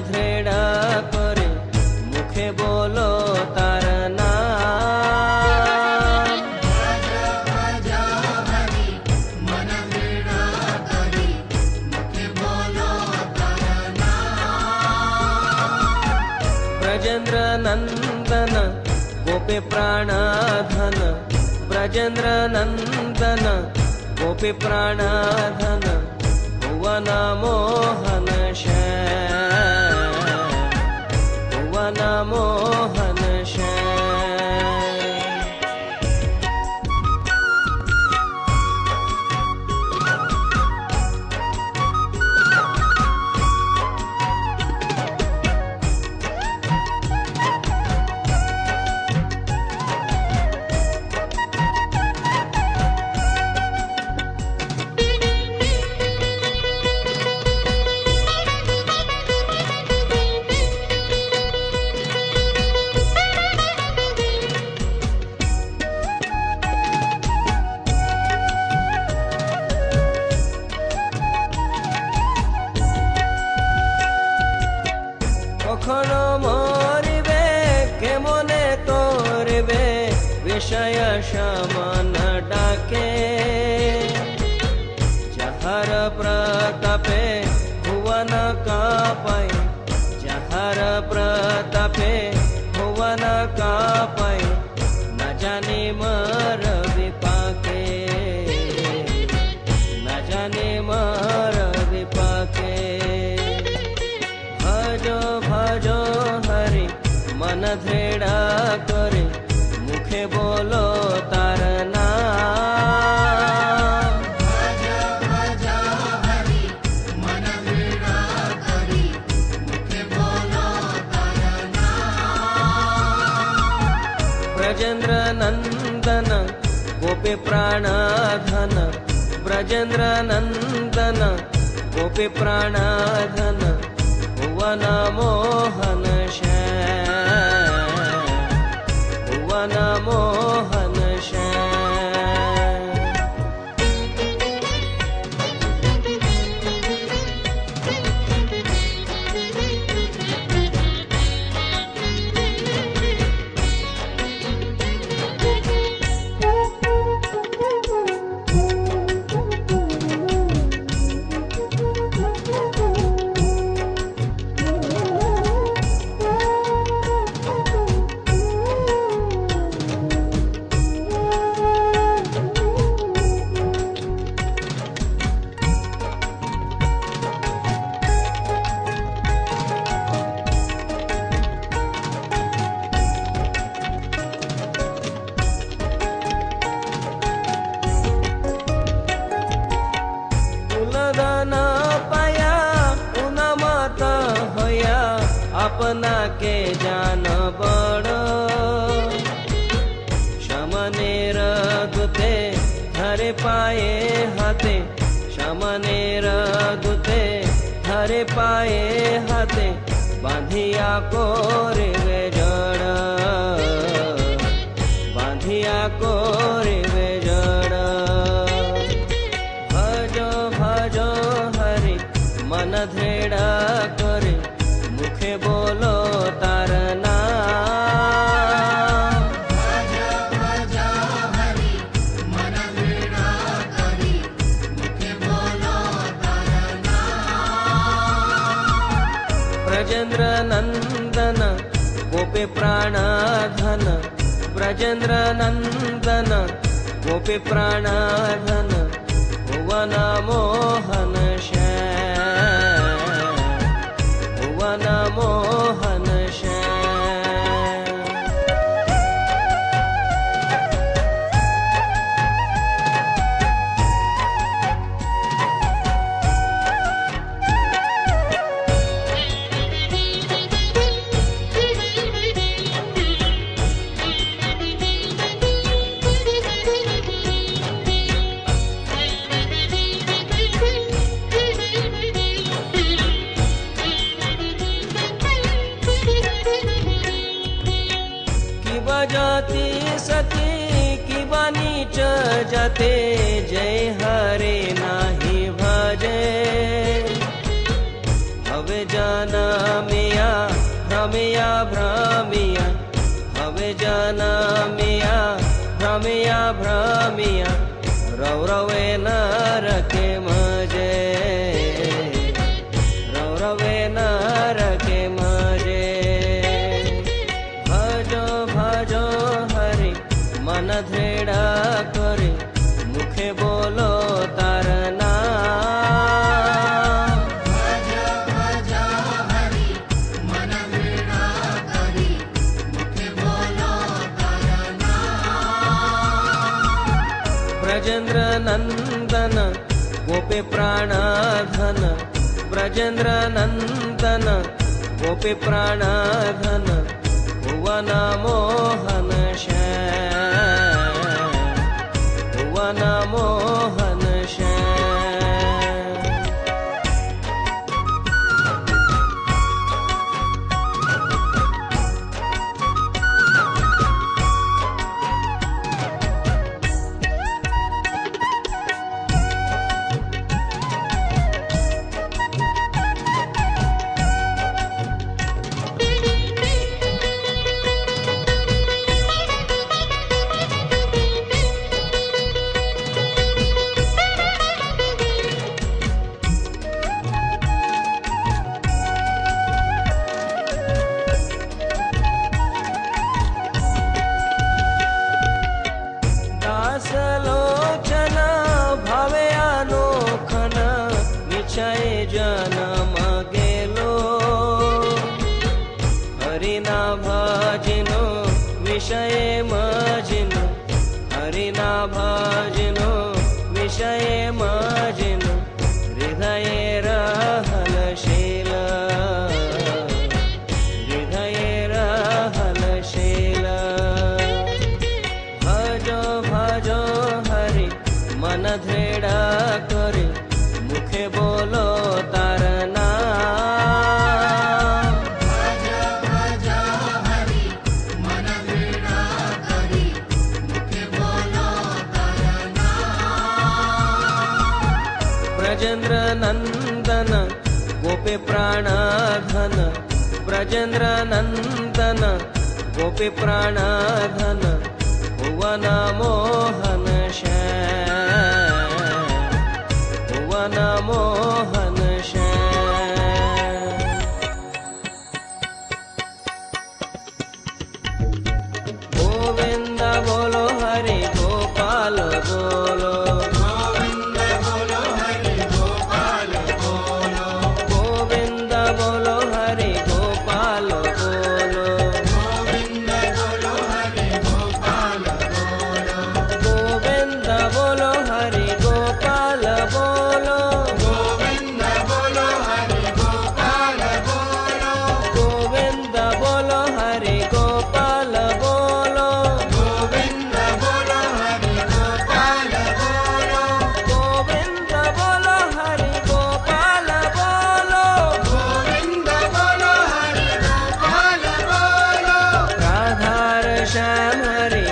ધ્રેડા કરે મુખે બોલો તાર નામ। ब्रजेन्द्र नंदन गोपी प्राणधन, ब्रजेन्द्र नंदन गोपी प्राणधन, भुवन मोहन श्याम, भुवन मोहन श्याम। কখনো মরিবে কেমনে তোরবে বিষয় সমান ডাকে, যাহার প্রতাপে ভুবন কাঁপায়, যাহার প্রতাপে ভুবন কাঁপায়, না জানি মর বিপাকে, না জানি মর বিপাকে। भजो भजो हरि मन धृड़ा करे मुखे बोलो तार नाम। भजो भजो हरि मन धृड़ा करे मुखे बोलो तार नाम। ब्रजेन्द्र नंदन गोपी प्राणधन, ब्रजेन्द्र नंदन गोपी प्राणधन, भुवन मोहन श्याम, भुवन मोहन श्याम। अपना के जान बड़ो शमने रघुते हरे पाए हाथे, शमने रघुते हरे पाए हाथे, बांधिया कोरे वे जड़, बांधिया कोरे वे जड़। भजो भजो हरि मन धृड़ा करे मुखे बोलो तार नाम। भजो भजो हरि मन धृड़ा करे मुखे बोलो तार नाम। ब्रजेन्द्र नंदन गोपी प्राणधन, ब्रजेन्द्र नंदन गोपी प्राणधन, भुवन मोहन श्याम, भुवन मोहन श्याम। जाती सती की नीच जाते, जय हरे नाही भजे हवे जाना भ्रमिया भ्रमिया रवरवे नर के मजे रवरवे नर के मजे भजो भजो हरि मन दृढ़ करे मुखे बोलो तार नाम भज भज हरि मन दृढ़ करी मुखे बोलो तार नाम ब्रजेंद्र नंदन गोपी प्राणधन ब्रजेंद्र नंदन गोपी प्राणधन भुवन मोहन श्याम भुवन मोहन श्याम दासलोचन भावे अनोखन निश्चय जन्म गेलो हरिना भजनो विषय मजिनो हरिना भजनो विषय मजिनो हृदय रहलशील हृदय रहलशील भजो भजो हरि मन दृढ़ करे मुखे बोलो तार नाम भज भज हरि मन दृढ़ करी मुखे बोलो तार नाम ब्रजेंद्र नंदन गोपी प्राणधन ब्रजेंद्र नंदन गोपी प्राणधन भुवन मोहन श्याम भुवन मोहन श्याम गोविंद बोलो हरि गोपाल बोलो गोविंद बोलो हरि गोपाल बोलो गोविंद बोलो हरि गोपाल बोलो गोविंद बोलो हरि गोपाल बोलो गोविंद बोलो हरि गोपाल बोलो गोविंद बोलो हरि गोपाल बोलो गोविंद बोलो हरि गोपाल बोलो गोविंद बोलो हरि गोपाल बोलो गोविंद बोलो हरि गोपाल बोलो गोविंद बोलो हरि गोपाल बोलो राधार श्याम हरि